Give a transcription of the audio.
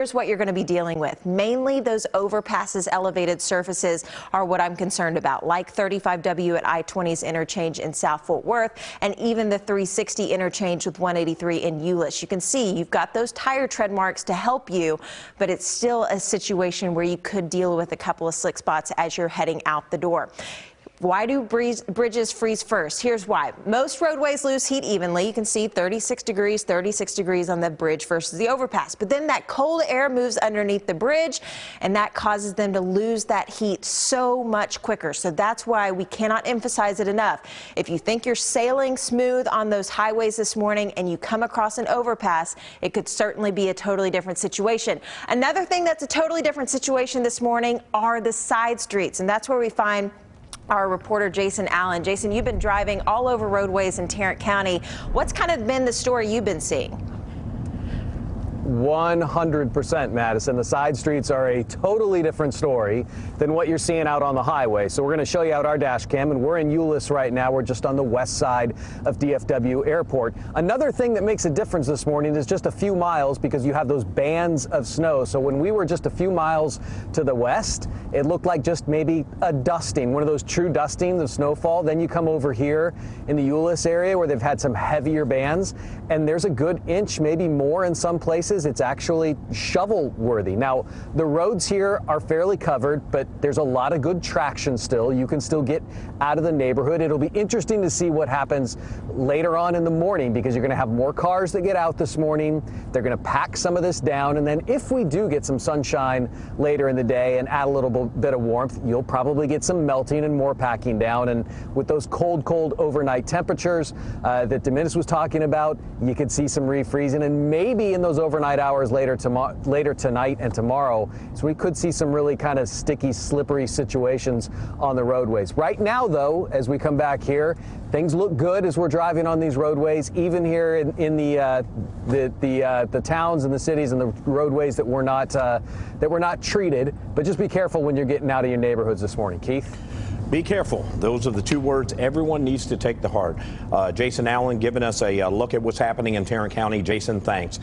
Here's what you're going to be dealing with. Mainly those overpasses, elevated surfaces are what I'm concerned about, like 35W at I-20's interchange in South Fort Worth, and even the 360 interchange with 183 in Euless. You can see you've got those tire tread marks to help you, but it's still a situation where you could deal with a couple of slick spots as you're heading out the door. Why do bridges freeze first? Here's why. Most roadways lose heat evenly. You can see 36 degrees on the bridge versus the overpass. But then that cold air moves underneath the bridge, and that causes them to lose that heat so much quicker. So that's why we cannot emphasize it enough. If you think you're sailing smooth on those highways this morning and you come across an overpass, it could certainly be a totally different situation. Another thing that's a totally different situation this morning are the side streets, and that's where we find our reporter Jason Allen. Jason, you've been driving all over roadways in Tarrant County. What's kind of been the story you've been seeing? 100%, Madison. The side streets are a totally different story than what you're seeing out on the highway. So we're going to show you out our dash cam, and we're in Euless right now. We're just on the west side of DFW Airport. Another thing that makes a difference this morning is just a few miles, because you have those bands of snow. So when we were just a few miles to the west, it looked like just maybe a dusting, one of those true dustings of snowfall. Then you come over here in the Euless area where they've had some heavier bands, and there's a good inch, maybe more in some places. It's actually shovel worthy. Now, the roads here are fairly covered, but there's a lot of good traction still. You can still get out of the neighborhood. It'll be interesting to see what happens later on in the morning, because you're going to have more cars that get out this morning. They're going to pack some of this down, and then if we do get some sunshine later in the day and add a little bit of warmth, you'll probably get some melting and more packing down. And with those cold overnight temperatures that Deminis was talking about, you could see some refreezing, and maybe in those overnight hours later tonight and tomorrow. So we could see some really kind of sticky, slippery situations on the roadways. Right now, though, as we come back here, things look good as we're driving on these roadways, even here in the towns and the cities and the roadways that were not treated. But just be careful when you're getting out of your neighborhoods this morning. Keith? Be careful. Those are the two words everyone needs to take to heart. Jason Allen giving us a look at what's happening in Tarrant County. Jason, thanks.